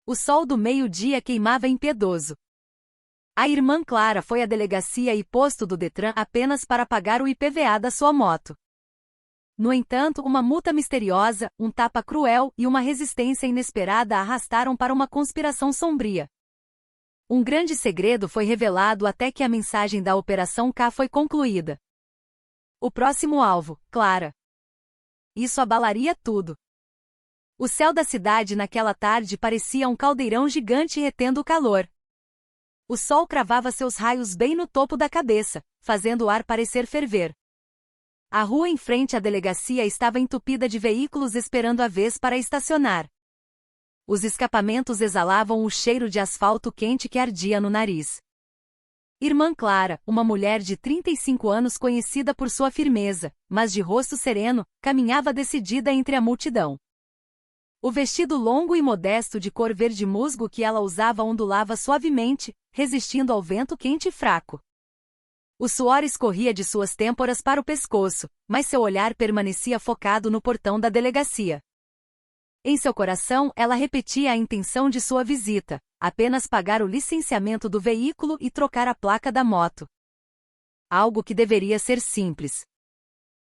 O sol do meio-dia queimava impiedoso. A irmã Clara foi à delegacia e posto do Detran apenas para pagar o IPVA da sua moto. No entanto, uma multa misteriosa, um tapa cruel e uma resistência inesperada a arrastaram para uma conspiração sombria. Um grande segredo foi revelado até que a mensagem da Operação K foi concluída. O próximo alvo, Clara. Isso abalaria tudo. O céu da cidade naquela tarde parecia um caldeirão gigante retendo o calor. O sol cravava seus raios bem no topo da cabeça, fazendo o ar parecer ferver. A rua em frente à delegacia estava entupida de veículos esperando a vez para estacionar. Os escapamentos exalavam o cheiro de asfalto quente que ardia no nariz. Irmã Clara, uma mulher de 35 anos conhecida por sua firmeza, mas de rosto sereno, caminhava decidida entre a multidão. O vestido longo e modesto de cor verde musgo que ela usava ondulava suavemente, resistindo ao vento quente e fraco. O suor escorria de suas têmporas para o pescoço, mas seu olhar permanecia focado no portão da delegacia. Em seu coração, ela repetia a intenção de sua visita: apenas pagar o licenciamento do veículo e trocar a placa da moto. Algo que deveria ser simples.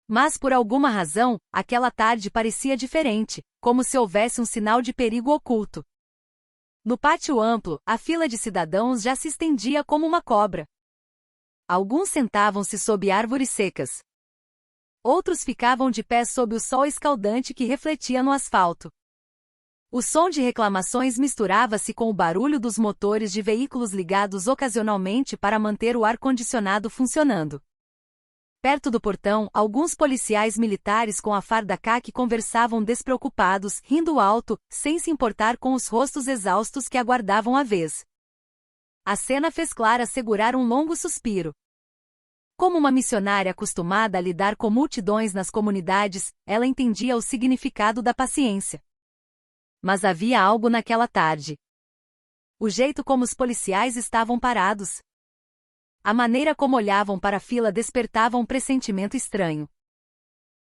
Mas por alguma razão, aquela tarde parecia diferente, como se houvesse um sinal de perigo oculto. No pátio amplo, a fila de cidadãos já se estendia como uma cobra. Alguns sentavam-se sob árvores secas. Outros ficavam de pé sob o sol escaldante que refletia no asfalto. O som de reclamações misturava-se com o barulho dos motores de veículos ligados ocasionalmente para manter o ar-condicionado funcionando. Perto do portão, alguns policiais militares com a farda caqui conversavam despreocupados, rindo alto, sem se importar com os rostos exaustos que aguardavam a vez. A cena fez Clara segurar um longo suspiro. Como uma missionária acostumada a lidar com multidões nas comunidades, ela entendia o significado da paciência. Mas havia algo naquela tarde. O jeito como os policiais estavam parados. A maneira como olhavam para a fila despertava um pressentimento estranho.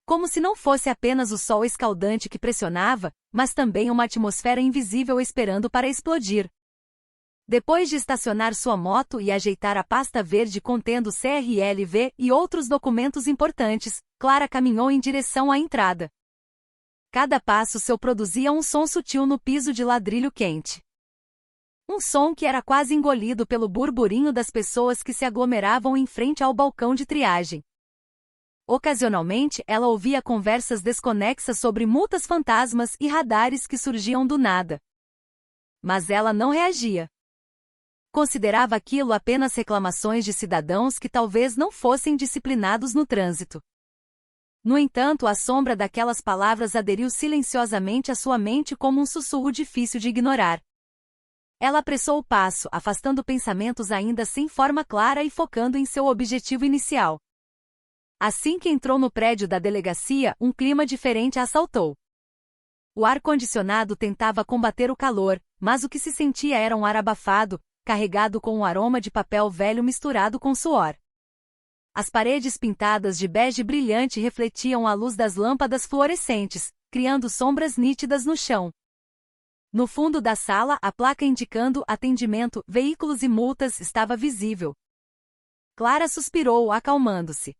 Como se não fosse apenas o sol escaldante que pressionava, mas também uma atmosfera invisível esperando para explodir. Depois de estacionar sua moto e ajeitar a pasta verde contendo CRLV e outros documentos importantes, Clara caminhou em direção à entrada. Cada passo seu produzia um som sutil no piso de ladrilho quente. Um som que era quase engolido pelo burburinho das pessoas que se aglomeravam em frente ao balcão de triagem. Ocasionalmente, ela ouvia conversas desconexas sobre multas fantasmas e radares que surgiam do nada. Mas ela não reagia. Considerava aquilo apenas reclamações de cidadãos que talvez não fossem disciplinados no trânsito. No entanto, a sombra daquelas palavras aderiu silenciosamente à sua mente como um sussurro difícil de ignorar. Ela apressou o passo, afastando pensamentos ainda sem forma clara e focando em seu objetivo inicial. Assim que entrou no prédio da delegacia, um clima diferente a assaltou. O ar-condicionado tentava combater o calor, mas o que se sentia era um ar abafado, carregado com um aroma de papel velho misturado com suor. As paredes pintadas de bege brilhante refletiam a luz das lâmpadas fluorescentes, criando sombras nítidas no chão. No fundo da sala, a placa indicando atendimento, veículos e multas estava visível. Clara suspirou, acalmando-se.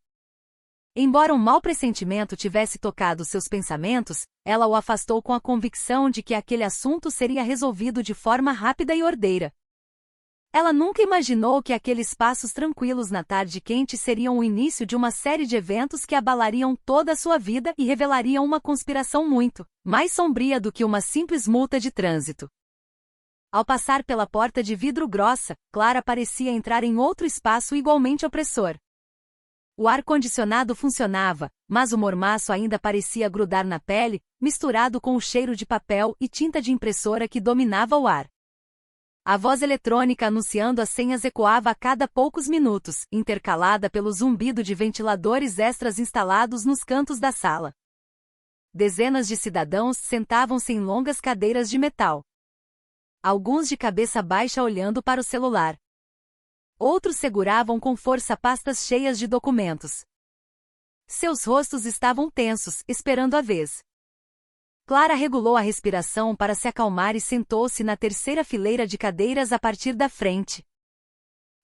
Embora um mau pressentimento tivesse tocado seus pensamentos, ela o afastou com a convicção de que aquele assunto seria resolvido de forma rápida e ordeira. Ela nunca imaginou que aqueles passos tranquilos na tarde quente seriam o início de uma série de eventos que abalariam toda a sua vida e revelariam uma conspiração muito mais sombria do que uma simples multa de trânsito. Ao passar pela porta de vidro grossa, Clara parecia entrar em outro espaço igualmente opressor. O ar-condicionado funcionava, mas o mormaço ainda parecia grudar na pele, misturado com o cheiro de papel e tinta de impressora que dominava o ar. A voz eletrônica anunciando as senhas ecoava a cada poucos minutos, intercalada pelo zumbido de ventiladores extras instalados nos cantos da sala. Dezenas de cidadãos sentavam-se em longas cadeiras de metal. Alguns de cabeça baixa olhando para o celular. Outros seguravam com força pastas cheias de documentos. Seus rostos estavam tensos, esperando a vez. Clara regulou a respiração para se acalmar e sentou-se na terceira fileira de cadeiras a partir da frente.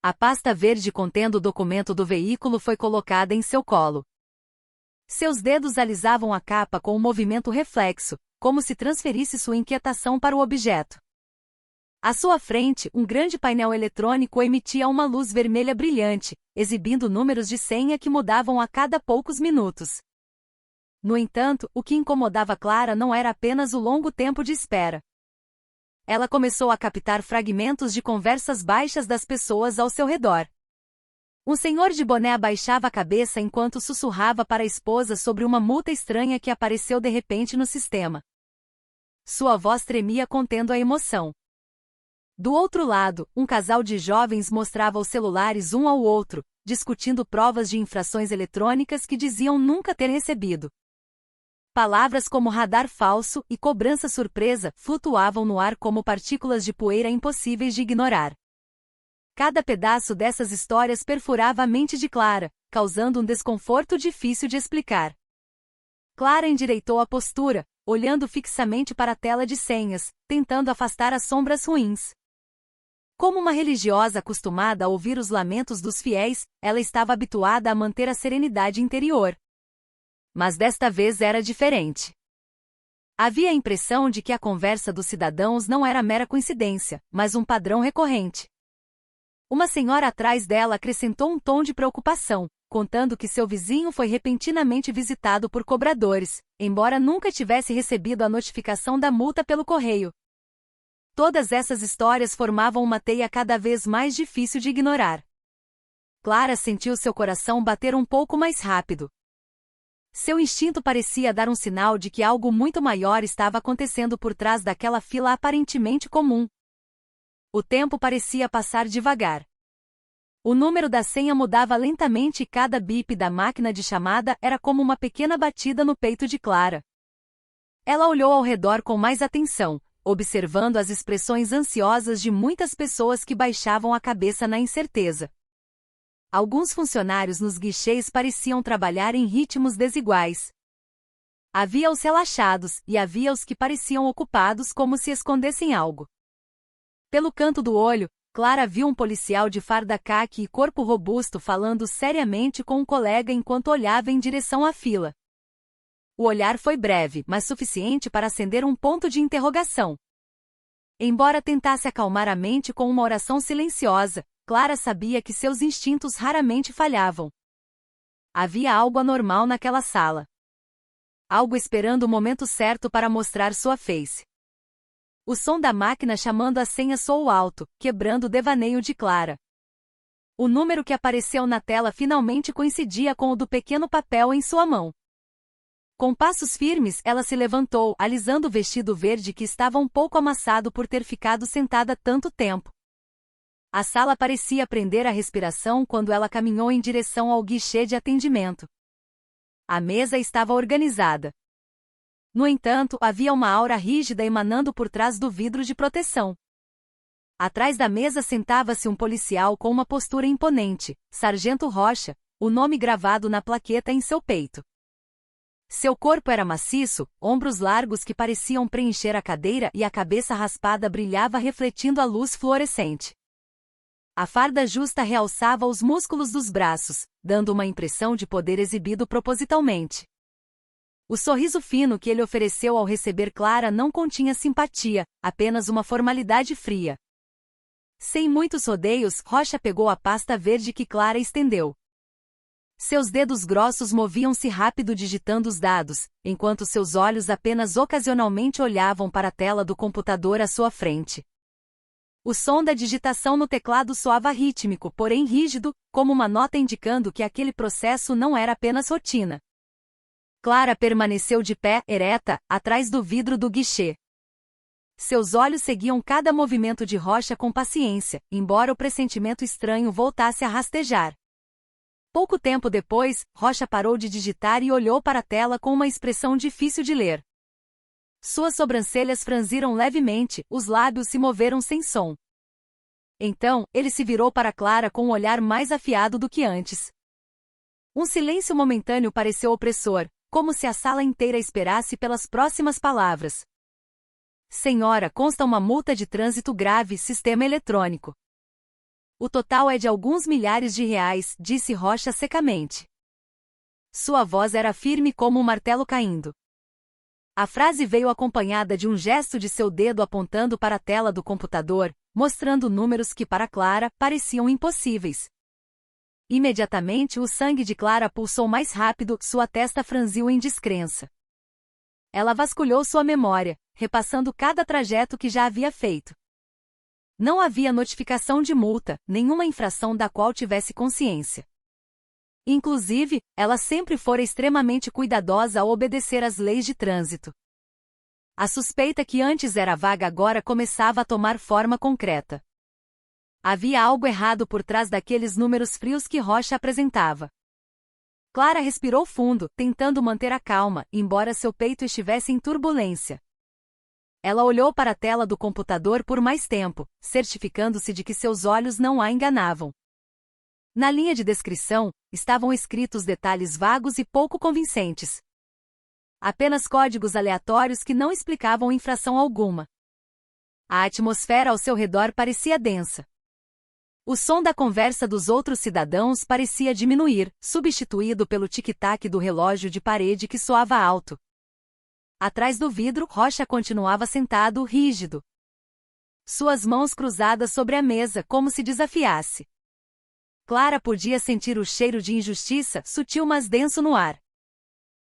A pasta verde contendo o documento do veículo foi colocada em seu colo. Seus dedos alisavam a capa com um movimento reflexo, como se transferisse sua inquietação para o objeto. À sua frente, um grande painel eletrônico emitia uma luz vermelha brilhante, exibindo números de senha que mudavam a cada poucos minutos. No entanto, o que incomodava Clara não era apenas o longo tempo de espera. Ela começou a captar fragmentos de conversas baixas das pessoas ao seu redor. Um senhor de boné abaixava a cabeça enquanto sussurrava para a esposa sobre uma multa estranha que apareceu de repente no sistema. Sua voz tremia contendo a emoção. Do outro lado, um casal de jovens mostrava os celulares um ao outro, discutindo provas de infrações eletrônicas que diziam nunca ter recebido. Palavras como radar falso e cobrança surpresa flutuavam no ar como partículas de poeira impossíveis de ignorar. Cada pedaço dessas histórias perfurava a mente de Clara, causando um desconforto difícil de explicar. Clara endireitou a postura, olhando fixamente para a tela de senhas, tentando afastar as sombras ruins. Como uma religiosa acostumada a ouvir os lamentos dos fiéis, ela estava habituada a manter a serenidade interior. Mas desta vez era diferente. Havia a impressão de que a conversa dos cidadãos não era mera coincidência, mas um padrão recorrente. Uma senhora atrás dela acrescentou um tom de preocupação, contando que seu vizinho foi repentinamente visitado por cobradores, embora nunca tivesse recebido a notificação da multa pelo correio. Todas essas histórias formavam uma teia cada vez mais difícil de ignorar. Clara sentiu seu coração bater um pouco mais rápido. Seu instinto parecia dar um sinal de que algo muito maior estava acontecendo por trás daquela fila aparentemente comum. O tempo parecia passar devagar. O número da senha mudava lentamente e cada bip da máquina de chamada era como uma pequena batida no peito de Clara. Ela olhou ao redor com mais atenção, observando as expressões ansiosas de muitas pessoas que baixavam a cabeça na incerteza. Alguns funcionários nos guichês pareciam trabalhar em ritmos desiguais. Havia os relaxados e havia os que pareciam ocupados como se escondessem algo. Pelo canto do olho, Clara viu um policial de farda caqui e corpo robusto falando seriamente com um colega enquanto olhava em direção à fila. O olhar foi breve, mas suficiente para acender um ponto de interrogação. Embora tentasse acalmar a mente com uma oração silenciosa, Clara sabia que seus instintos raramente falhavam. Havia algo anormal naquela sala. Algo esperando o momento certo para mostrar sua face. O som da máquina chamando a senha soou alto, quebrando o devaneio de Clara. O número que apareceu na tela finalmente coincidia com o do pequeno papel em sua mão. Com passos firmes, ela se levantou, alisando o vestido verde que estava um pouco amassado por ter ficado sentada tanto tempo. A sala parecia prender a respiração quando ela caminhou em direção ao guichê de atendimento. A mesa estava organizada. No entanto, havia uma aura rígida emanando por trás do vidro de proteção. Atrás da mesa sentava-se um policial com uma postura imponente, Sargento Rocha, o nome gravado na plaqueta em seu peito. Seu corpo era maciço, ombros largos que pareciam preencher a cadeira e a cabeça raspada brilhava refletindo a luz fluorescente. A farda justa realçava os músculos dos braços, dando uma impressão de poder exibido propositalmente. O sorriso fino que ele ofereceu ao receber Clara não continha simpatia, apenas uma formalidade fria. Sem muitos rodeios, Rocha pegou a pasta verde que Clara estendeu. Seus dedos grossos moviam-se rápido digitando os dados, enquanto seus olhos apenas ocasionalmente olhavam para a tela do computador à sua frente. O som da digitação no teclado soava rítmico, porém rígido, como uma nota indicando que aquele processo não era apenas rotina. Clara permaneceu de pé, ereta, atrás do vidro do guichê. Seus olhos seguiam cada movimento de Rocha com paciência, embora o pressentimento estranho voltasse a rastejar. Pouco tempo depois, Rocha parou de digitar e olhou para a tela com uma expressão difícil de ler. Suas sobrancelhas franziram levemente, os lábios se moveram sem som. Então, ele se virou para Clara com um olhar mais afiado do que antes. Um silêncio momentâneo pareceu opressor, como se a sala inteira esperasse pelas próximas palavras. Senhora, consta uma multa de trânsito grave, sistema eletrônico. O total é de alguns milhares de reais, disse Rocha secamente. Sua voz era firme como um martelo caindo. A frase veio acompanhada de um gesto de seu dedo apontando para a tela do computador, mostrando números que para Clara pareciam impossíveis. Imediatamente o sangue de Clara pulsou mais rápido, sua testa franziu em descrença. Ela vasculhou sua memória, repassando cada trajeto que já havia feito. Não havia notificação de multa, nenhuma infração da qual tivesse consciência. Inclusive, ela sempre fora extremamente cuidadosa ao obedecer às leis de trânsito. A suspeita que antes era vaga agora começava a tomar forma concreta. Havia algo errado por trás daqueles números frios que Rocha apresentava. Clara respirou fundo, tentando manter a calma, embora seu peito estivesse em turbulência. Ela olhou para a tela do computador por mais tempo, certificando-se de que seus olhos não a enganavam. Na linha de descrição, estavam escritos detalhes vagos e pouco convincentes. Apenas códigos aleatórios que não explicavam infração alguma. A atmosfera ao seu redor parecia densa. O som da conversa dos outros cidadãos parecia diminuir, substituído pelo tic-tac do relógio de parede que soava alto. Atrás do vidro, Rocha continuava sentado, rígido. Suas mãos cruzadas sobre a mesa, como se desafiasse. Clara podia sentir o cheiro de injustiça, sutil mas denso no ar.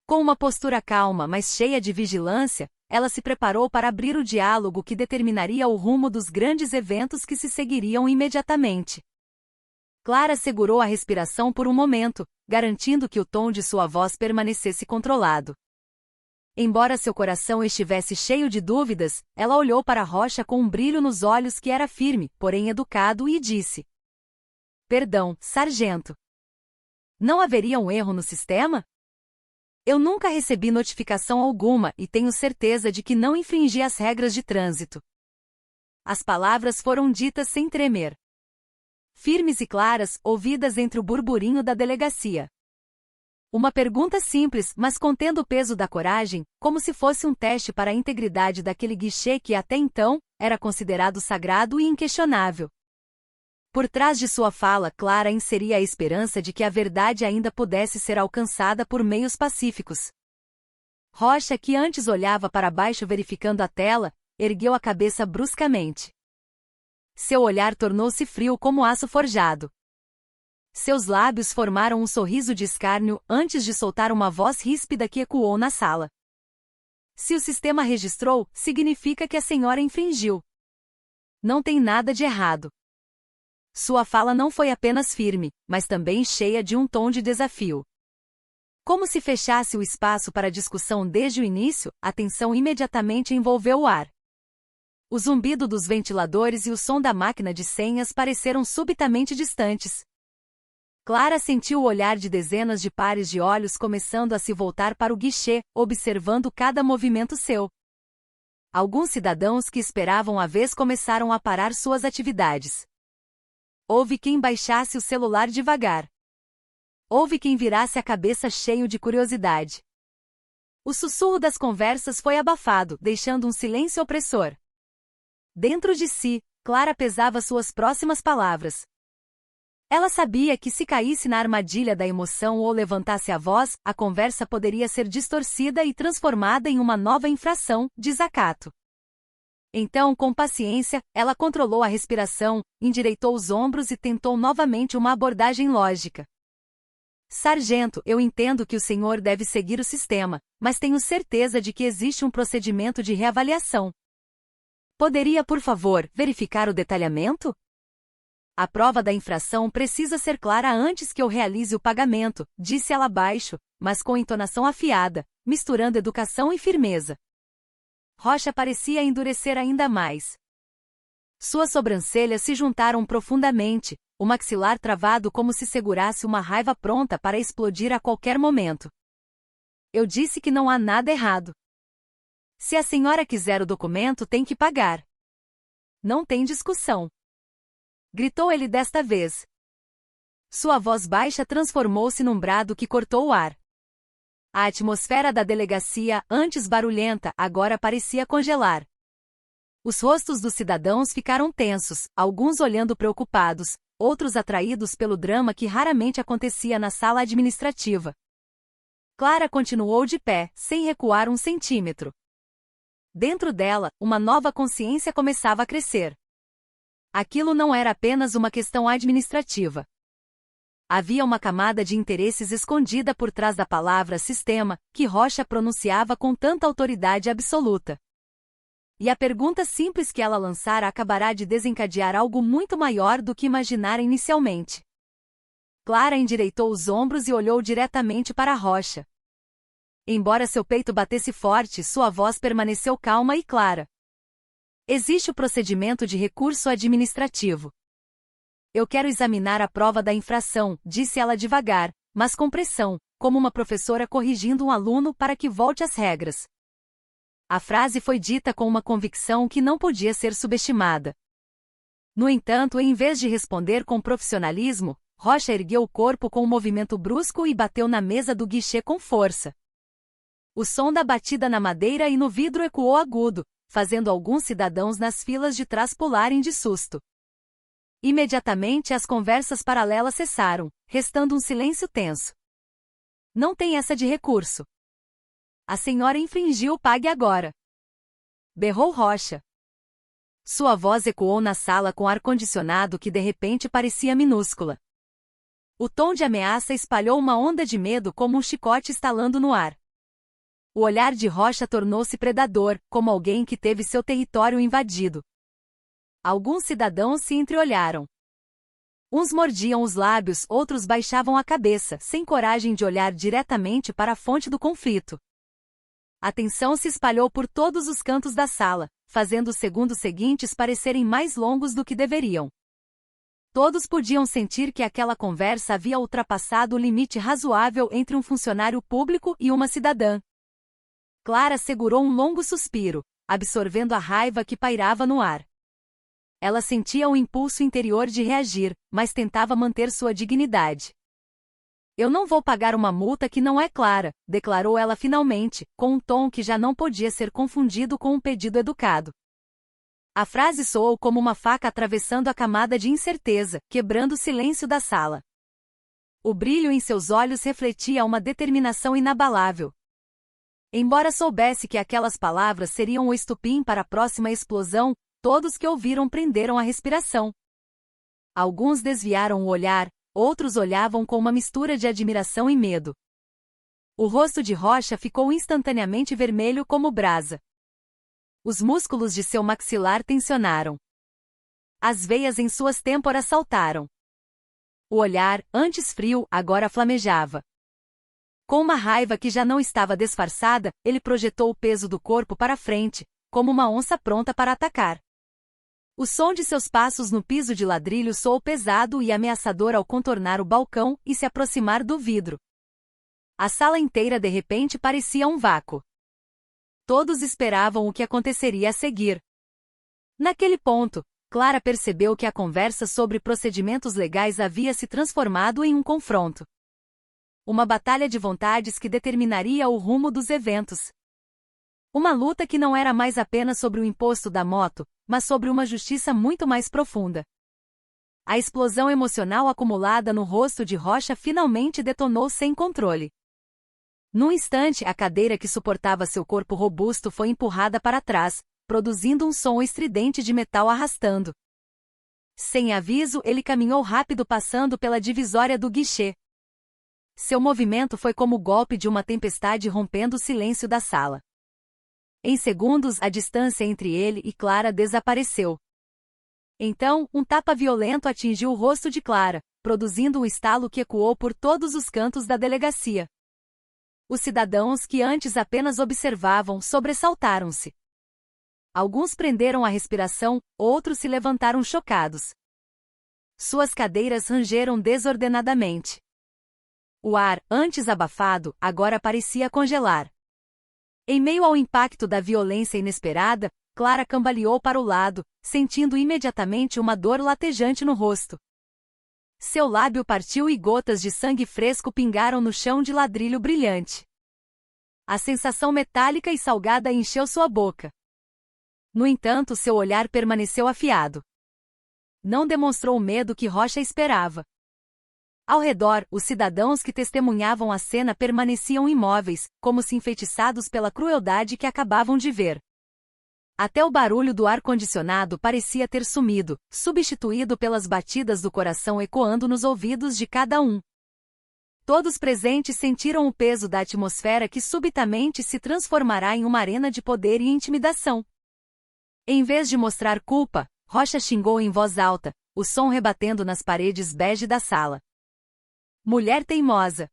Com uma postura calma, mas cheia de vigilância, ela se preparou para abrir o diálogo que determinaria o rumo dos grandes eventos que se seguiriam imediatamente. Clara segurou a respiração por um momento, garantindo que o tom de sua voz permanecesse controlado. Embora seu coração estivesse cheio de dúvidas, ela olhou para Rocha com um brilho nos olhos que era firme, porém educado, e disse: Perdão, sargento. Não haveria um erro no sistema? Eu nunca recebi notificação alguma e tenho certeza de que não infringi as regras de trânsito. As palavras foram ditas sem tremer. Firmes e claras, ouvidas entre o burburinho da delegacia. Uma pergunta simples, mas contendo o peso da coragem, como se fosse um teste para a integridade daquele guichê que até então era considerado sagrado e inquestionável. Por trás de sua fala, Clara inseria a esperança de que a verdade ainda pudesse ser alcançada por meios pacíficos. Rocha, que antes olhava para baixo verificando a tela, ergueu a cabeça bruscamente. Seu olhar tornou-se frio como aço forjado. Seus lábios formaram um sorriso de escárnio antes de soltar uma voz ríspida que ecoou na sala. Se o sistema registrou, significa que a senhora infringiu. Não tem nada de errado. Sua fala não foi apenas firme, mas também cheia de um tom de desafio. Como se fechasse o espaço para discussão desde o início, a tensão imediatamente envolveu o ar. O zumbido dos ventiladores e o som da máquina de senhas pareceram subitamente distantes. Clara sentiu o olhar de dezenas de pares de olhos começando a se voltar para o guichê, observando cada movimento seu. Alguns cidadãos que esperavam a vez começaram a parar suas atividades. Houve quem baixasse o celular devagar. Houve quem virasse a cabeça cheio de curiosidade. O sussurro das conversas foi abafado, deixando um silêncio opressor. Dentro de si, Clara pesava suas próximas palavras. Ela sabia que se caísse na armadilha da emoção ou levantasse a voz, a conversa poderia ser distorcida e transformada em uma nova infração, desacato. Então, com paciência, ela controlou a respiração, endireitou os ombros e tentou novamente uma abordagem lógica. Sargento, eu entendo que o senhor deve seguir o sistema, mas tenho certeza de que existe um procedimento de reavaliação. Poderia, por favor, verificar o detalhamento? A prova da infração precisa ser clara antes que eu realize o pagamento, disse ela baixo, mas com entonação afiada, misturando educação e firmeza. Rocha parecia endurecer ainda mais. Suas sobrancelhas se juntaram profundamente, o maxilar travado como se segurasse uma raiva pronta para explodir a qualquer momento. Eu disse que não há nada errado. Se a senhora quiser o documento, tem que pagar. Não tem discussão. Gritou ele desta vez. Sua voz baixa transformou-se num brado que cortou o ar. A atmosfera da delegacia, antes barulhenta, agora parecia congelar. Os rostos dos cidadãos ficaram tensos, alguns olhando preocupados, outros atraídos pelo drama que raramente acontecia na sala administrativa. Clara continuou de pé, sem recuar um centímetro. Dentro dela, uma nova consciência começava a crescer. Aquilo não era apenas uma questão administrativa. Havia uma camada de interesses escondida por trás da palavra sistema, que Rocha pronunciava com tanta autoridade absoluta. E a pergunta simples que ela lançara acabará de desencadear algo muito maior do que imaginara inicialmente. Clara endireitou os ombros e olhou diretamente para Rocha. Embora seu peito batesse forte, sua voz permaneceu calma e clara. Existe o procedimento de recurso administrativo. Eu quero examinar a prova da infração, disse ela devagar, mas com pressão, como uma professora corrigindo um aluno para que volte às regras. A frase foi dita com uma convicção que não podia ser subestimada. No entanto, em vez de responder com profissionalismo, Rocha ergueu o corpo com um movimento brusco e bateu na mesa do guichê com força. O som da batida na madeira e no vidro ecoou agudo, fazendo alguns cidadãos nas filas de trás pularem de susto. Imediatamente as conversas paralelas cessaram, restando um silêncio tenso. Não tem essa de recurso. A senhora infringiu, pague agora. Berrou Rocha. Sua voz ecoou na sala com ar-condicionado que de repente parecia minúscula. O tom de ameaça espalhou uma onda de medo como um chicote estalando no ar. O olhar de Rocha tornou-se predador, como alguém que teve seu território invadido. Alguns cidadãos se entreolharam. Uns mordiam os lábios, outros baixavam a cabeça, sem coragem de olhar diretamente para a fonte do conflito. A tensão se espalhou por todos os cantos da sala, fazendo os segundos seguintes parecerem mais longos do que deveriam. Todos podiam sentir que aquela conversa havia ultrapassado o limite razoável entre um funcionário público e uma cidadã. Clara segurou um longo suspiro, absorvendo a raiva que pairava no ar. Ela sentia um impulso interior de reagir, mas tentava manter sua dignidade. Eu não vou pagar uma multa que não é clara, declarou ela finalmente, com um tom que já não podia ser confundido com um pedido educado. A frase soou como uma faca atravessando a camada de incerteza, quebrando o silêncio da sala. O brilho em seus olhos refletia uma determinação inabalável. Embora soubesse que aquelas palavras seriam o estupim para a próxima explosão, todos que ouviram prenderam a respiração. Alguns desviaram o olhar, outros olhavam com uma mistura de admiração e medo. O rosto de Rocha ficou instantaneamente vermelho como brasa. Os músculos de seu maxilar tensionaram. As veias em suas têmporas saltaram. O olhar, antes frio, agora flamejava. Com uma raiva que já não estava disfarçada, ele projetou o peso do corpo para frente, como uma onça pronta para atacar. O som de seus passos no piso de ladrilho soou pesado e ameaçador ao contornar o balcão e se aproximar do vidro. A sala inteira de repente parecia um vácuo. Todos esperavam o que aconteceria a seguir. Naquele ponto, Clara percebeu que a conversa sobre procedimentos legais havia se transformado em um confronto. Uma batalha de vontades que determinaria o rumo dos eventos. Uma luta que não era mais apenas sobre o imposto da moto, mas sobre uma justiça muito mais profunda. A explosão emocional acumulada no rosto de Rocha finalmente detonou sem controle. Num instante, a cadeira que suportava seu corpo robusto foi empurrada para trás, produzindo um som estridente de metal arrastando. Sem aviso, ele caminhou rápido passando pela divisória do guichê. Seu movimento foi como o golpe de uma tempestade rompendo o silêncio da sala. Em segundos, a distância entre ele e Clara desapareceu. Então, um tapa violento atingiu o rosto de Clara, produzindo um estalo que ecoou por todos os cantos da delegacia. Os cidadãos que antes apenas observavam sobressaltaram-se. Alguns prenderam a respiração, outros se levantaram chocados. Suas cadeiras rangeram desordenadamente. O ar, antes abafado, agora parecia congelar. Em meio ao impacto da violência inesperada, Clara cambaleou para o lado, sentindo imediatamente uma dor latejante no rosto. Seu lábio partiu e gotas de sangue fresco pingaram no chão de ladrilho brilhante. A sensação metálica e salgada encheu sua boca. No entanto, seu olhar permaneceu afiado. Não demonstrou o medo que Rocha esperava. Ao redor, os cidadãos que testemunhavam a cena permaneciam imóveis, como se enfeitiçados pela crueldade que acabavam de ver. Até o barulho do ar-condicionado parecia ter sumido, substituído pelas batidas do coração ecoando nos ouvidos de cada um. Todos presentes sentiram o peso da atmosfera que subitamente se transformará em uma arena de poder e intimidação. Em vez de mostrar culpa, Rocha xingou em voz alta, o som rebatendo nas paredes bege da sala. Mulher teimosa!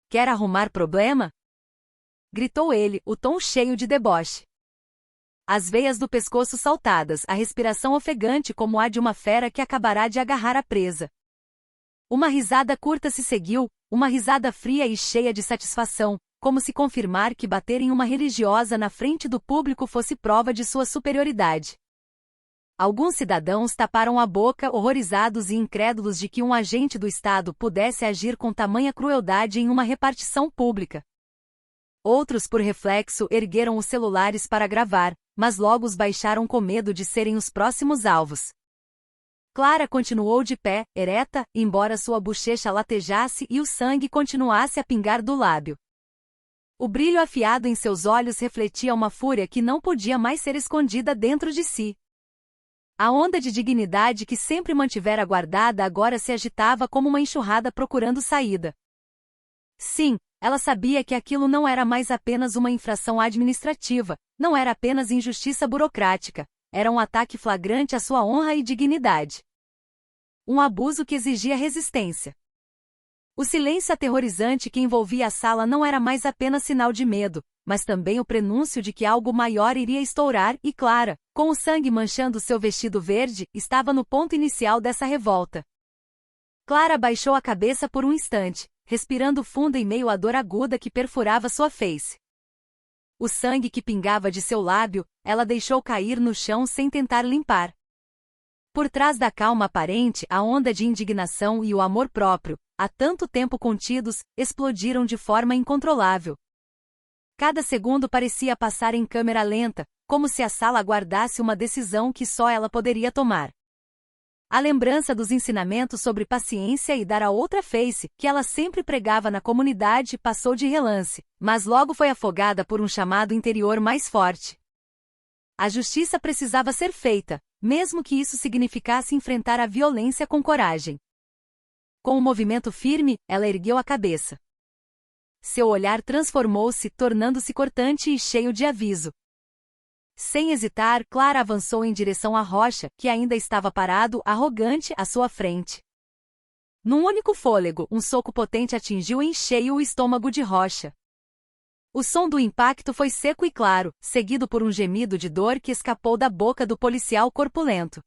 Quer arrumar problema? Gritou ele, o tom cheio de deboche. As veias do pescoço saltadas, a respiração ofegante como a de uma fera que acabará de agarrar a presa. Uma risada curta se seguiu, uma risada fria e cheia de satisfação, como se confirmar que bater em uma religiosa na frente do público fosse prova de sua superioridade. Alguns cidadãos taparam a boca, horrorizados e incrédulos de que um agente do Estado pudesse agir com tamanha crueldade em uma repartição pública. Outros, por reflexo, ergueram os celulares para gravar, mas logo os baixaram com medo de serem os próximos alvos. Clara continuou de pé, ereta, embora sua bochecha latejasse e o sangue continuasse a pingar do lábio. O brilho afiado em seus olhos refletia uma fúria que não podia mais ser escondida dentro de si. A onda de dignidade que sempre mantivera guardada agora se agitava como uma enxurrada procurando saída. Sim, ela sabia que aquilo não era mais apenas uma infração administrativa, não era apenas injustiça burocrática, era um ataque flagrante à sua honra e dignidade. Um abuso que exigia resistência. O silêncio aterrorizante que envolvia a sala não era mais apenas sinal de medo, mas também o prenúncio de que algo maior iria estourar e Clara, com o sangue manchando seu vestido verde, estava no ponto inicial dessa revolta. Clara baixou a cabeça por um instante, respirando fundo em meio à dor aguda que perfurava sua face. O sangue que pingava de seu lábio, ela deixou cair no chão sem tentar limpar. Por trás da calma aparente, a onda de indignação e o amor próprio, há tanto tempo contidos, explodiram de forma incontrolável. Cada segundo parecia passar em câmera lenta, como se a sala aguardasse uma decisão que só ela poderia tomar. A lembrança dos ensinamentos sobre paciência e dar a outra face, que ela sempre pregava na comunidade, passou de relance, mas logo foi afogada por um chamado interior mais forte. A justiça precisava ser feita, mesmo que isso significasse enfrentar a violência com coragem. Com um movimento firme, ela ergueu a cabeça. Seu olhar transformou-se, tornando-se cortante e cheio de aviso. Sem hesitar, Clara avançou em direção a Rocha, que ainda estava parado, arrogante, à sua frente. Num único fôlego, um soco potente atingiu em cheio o estômago de Rocha. O som do impacto foi seco e claro, seguido por um gemido de dor que escapou da boca do policial corpulento.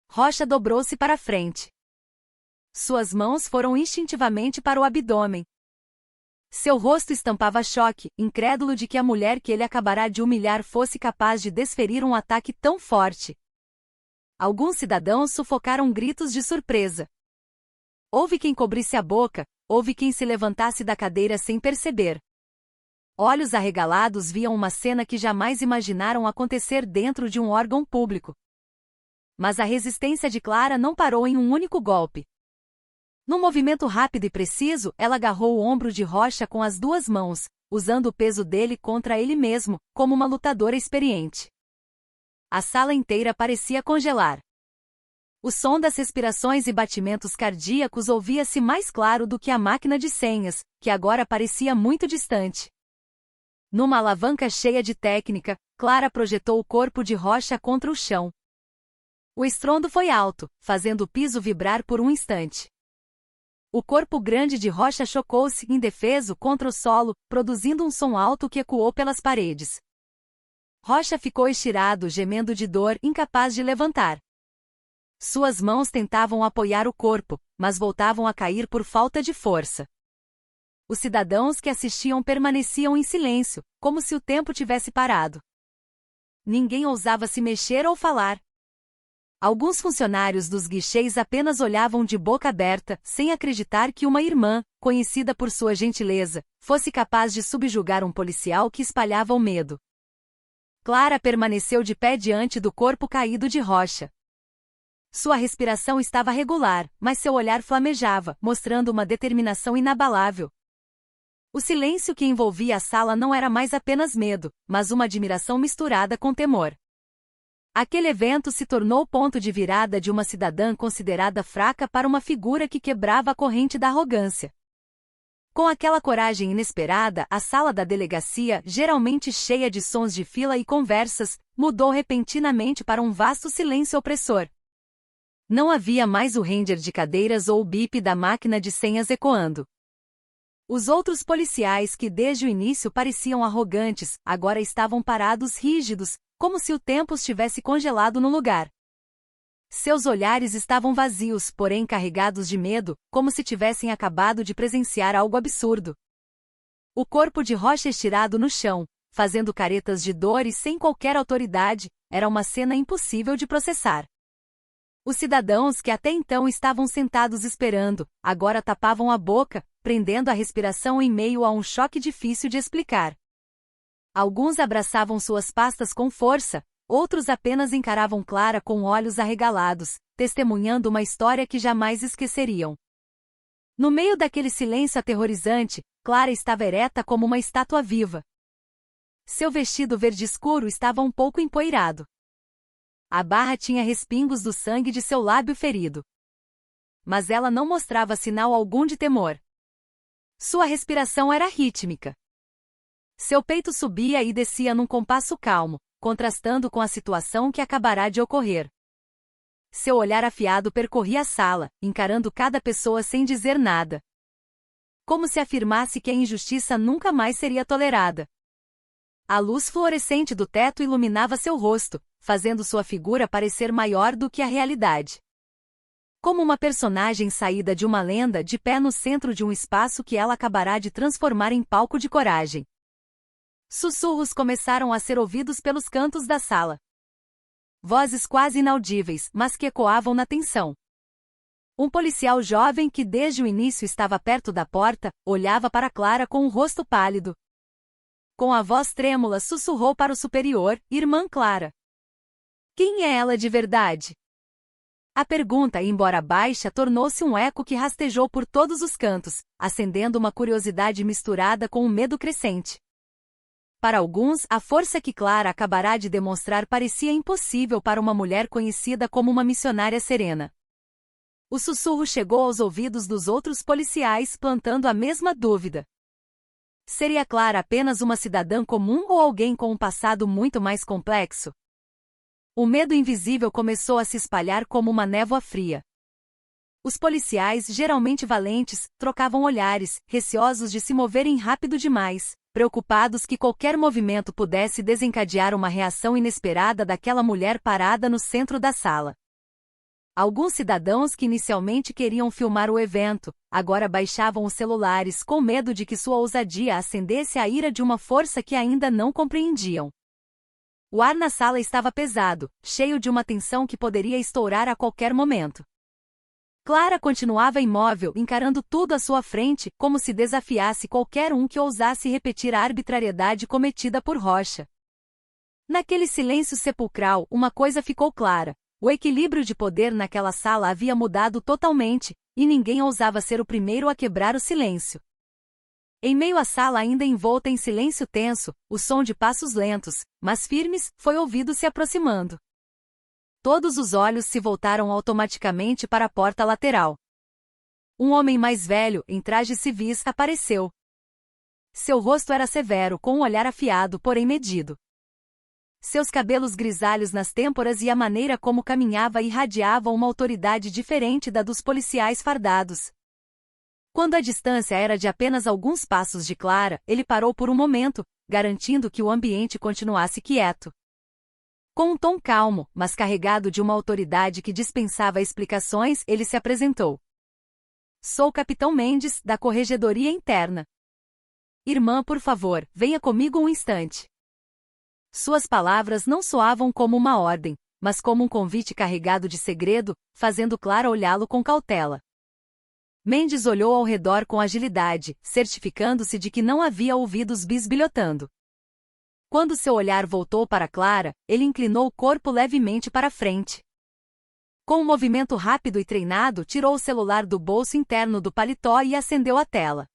Rocha dobrou-se para a frente. Suas mãos foram instintivamente para o abdômen. Seu rosto estampava choque, incrédulo de que a mulher que ele acabará de humilhar fosse capaz de desferir um ataque tão forte. Alguns cidadãos sufocaram gritos de surpresa. Houve quem cobrisse a boca, houve quem se levantasse da cadeira sem perceber. Olhos arregalados viam uma cena que jamais imaginaram acontecer dentro de um órgão público. Mas a resistência de Clara não parou em um único golpe. Num movimento rápido e preciso, ela agarrou o ombro de Rocha com as duas mãos, usando o peso dele contra ele mesmo, como uma lutadora experiente. A sala inteira parecia congelar. O som das respirações e batimentos cardíacos ouvia-se mais claro do que a máquina de senhas, que agora parecia muito distante. Numa alavanca cheia de técnica, Clara projetou o corpo de Rocha contra o chão. O estrondo foi alto, fazendo o piso vibrar por um instante. O corpo grande de Rocha chocou-se, indefeso, contra o solo, produzindo um som alto que ecoou pelas paredes. Rocha ficou estirado, gemendo de dor, incapaz de levantar. Suas mãos tentavam apoiar o corpo, mas voltavam a cair por falta de força. Os cidadãos que assistiam permaneciam em silêncio, como se o tempo tivesse parado. Ninguém ousava se mexer ou falar. Alguns funcionários dos guichês apenas olhavam de boca aberta, sem acreditar que uma irmã, conhecida por sua gentileza, fosse capaz de subjugar um policial que espalhava o medo. Clara permaneceu de pé diante do corpo caído de Rocha. Sua respiração estava regular, mas seu olhar flamejava, mostrando uma determinação inabalável. O silêncio que envolvia a sala não era mais apenas medo, mas uma admiração misturada com temor. Aquele evento se tornou o ponto de virada de uma cidadã considerada fraca para uma figura que quebrava a corrente da arrogância. Com aquela coragem inesperada, a sala da delegacia, geralmente cheia de sons de fila e conversas, mudou repentinamente para um vasto silêncio opressor. Não havia mais o ranger de cadeiras ou o bip da máquina de senhas ecoando. Os outros policiais que desde o início pareciam arrogantes, agora estavam parados rígidos, como se o tempo estivesse congelado no lugar. Seus olhares estavam vazios, porém carregados de medo, como se tivessem acabado de presenciar algo absurdo. O corpo de Rocha estirado no chão, fazendo caretas de dor e sem qualquer autoridade, era uma cena impossível de processar. Os cidadãos que até então estavam sentados esperando, agora tapavam a boca, prendendo a respiração em meio a um choque difícil de explicar. Alguns abraçavam suas pastas com força, outros apenas encaravam Clara com olhos arregalados, testemunhando uma história que jamais esqueceriam. No meio daquele silêncio aterrorizante, Clara estava ereta como uma estátua viva. Seu vestido verde escuro estava um pouco empoeirado. A barra tinha respingos do sangue de seu lábio ferido. Mas ela não mostrava sinal algum de temor. Sua respiração era rítmica. Seu peito subia e descia num compasso calmo, contrastando com a situação que acabará de ocorrer. Seu olhar afiado percorria a sala, encarando cada pessoa sem dizer nada. Como se afirmasse que a injustiça nunca mais seria tolerada. A luz fluorescente do teto iluminava seu rosto, fazendo sua figura parecer maior do que a realidade. Como uma personagem saída de uma lenda de pé no centro de um espaço que ela acabará de transformar em palco de coragem. Sussurros começaram a ser ouvidos pelos cantos da sala. Vozes quase inaudíveis, mas que ecoavam na tensão. Um policial jovem que desde o início estava perto da porta, olhava para Clara com um rosto pálido. Com a voz trêmula sussurrou para o superior, irmã Clara. Quem é ela de verdade? A pergunta, embora baixa, tornou-se um eco que rastejou por todos os cantos, acendendo uma curiosidade misturada com um medo crescente. Para alguns, a força que Clara acabará de demonstrar parecia impossível para uma mulher conhecida como uma missionária serena. O sussurro chegou aos ouvidos dos outros policiais, plantando a mesma dúvida. Seria Clara apenas uma cidadã comum ou alguém com um passado muito mais complexo? O medo invisível começou a se espalhar como uma névoa fria. Os policiais, geralmente valentes, trocavam olhares, receosos de se moverem rápido demais, preocupados que qualquer movimento pudesse desencadear uma reação inesperada daquela mulher parada no centro da sala. Alguns cidadãos que inicialmente queriam filmar o evento, agora baixavam os celulares com medo de que sua ousadia acendesse a ira de uma força que ainda não compreendiam. O ar na sala estava pesado, cheio de uma tensão que poderia estourar a qualquer momento. Clara continuava imóvel, encarando tudo à sua frente, como se desafiasse qualquer um que ousasse repetir a arbitrariedade cometida por Rocha. Naquele silêncio sepulcral, uma coisa ficou clara: o equilíbrio de poder naquela sala havia mudado totalmente, e ninguém ousava ser o primeiro a quebrar o silêncio. Em meio à sala ainda envolta em silêncio tenso, o som de passos lentos, mas firmes, foi ouvido se aproximando. Todos os olhos se voltaram automaticamente para a porta lateral. Um homem mais velho, em trajes civis, apareceu. Seu rosto era severo, com um olhar afiado, porém medido. Seus cabelos grisalhos nas têmporas e a maneira como caminhava irradiavam uma autoridade diferente da dos policiais fardados. Quando a distância era de apenas alguns passos de Clara, ele parou por um momento, garantindo que o ambiente continuasse quieto. Com um tom calmo, mas carregado de uma autoridade que dispensava explicações, ele se apresentou. Sou o Capitão Mendes, da Corregedoria Interna. Irmã, por favor, venha comigo um instante. Suas palavras não soavam como uma ordem, mas como um convite carregado de segredo, fazendo Clara olhá-lo com cautela. Mendes olhou ao redor com agilidade, certificando-se de que não havia ouvidos bisbilhotando. Quando seu olhar voltou para Clara, ele inclinou o corpo levemente para frente. Com um movimento rápido e treinado, tirou o celular do bolso interno do paletó e acendeu a tela.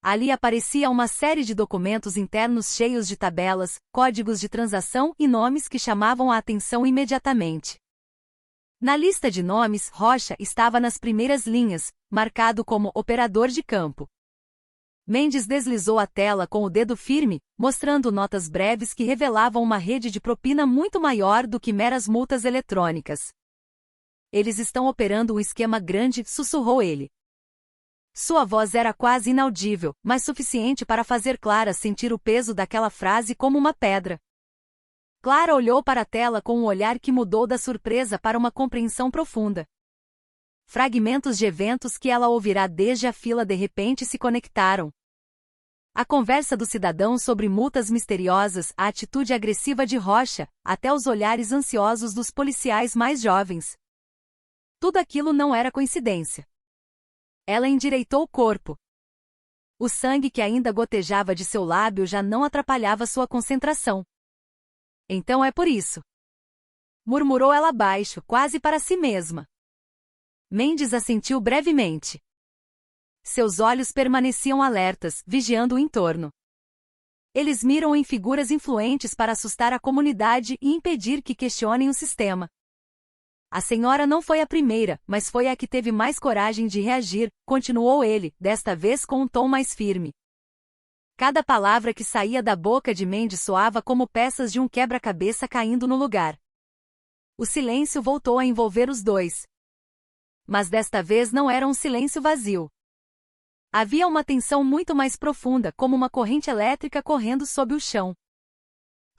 Ali aparecia uma série de documentos internos cheios de tabelas, códigos de transação e nomes que chamavam a atenção imediatamente. Na lista de nomes, Rocha estava nas primeiras linhas, marcado como operador de campo. Mendes deslizou a tela com o dedo firme, mostrando notas breves que revelavam uma rede de propina muito maior do que meras multas eletrônicas. Eles estão operando um esquema grande, sussurrou ele. Sua voz era quase inaudível, mas suficiente para fazer Clara sentir o peso daquela frase como uma pedra. Clara olhou para a tela com um olhar que mudou da surpresa para uma compreensão profunda. Fragmentos de eventos que ela ouvirá desde a fila de repente se conectaram. A conversa do cidadão sobre multas misteriosas, a atitude agressiva de Rocha, até os olhares ansiosos dos policiais mais jovens. Tudo aquilo não era coincidência. Ela endireitou o corpo. O sangue que ainda gotejava de seu lábio já não atrapalhava sua concentração. Então é por isso. Murmurou ela baixo, quase para si mesma. Mendes assentiu brevemente. Seus olhos permaneciam alertas, vigiando o entorno. Eles miram em figuras influentes para assustar a comunidade e impedir que questionem o sistema. A senhora não foi a primeira, mas foi a que teve mais coragem de reagir, continuou ele, desta vez com um tom mais firme. Cada palavra que saía da boca de Mendes soava como peças de um quebra-cabeça caindo no lugar. O silêncio voltou a envolver os dois. Mas desta vez não era um silêncio vazio. Havia uma tensão muito mais profunda, como uma corrente elétrica correndo sob o chão.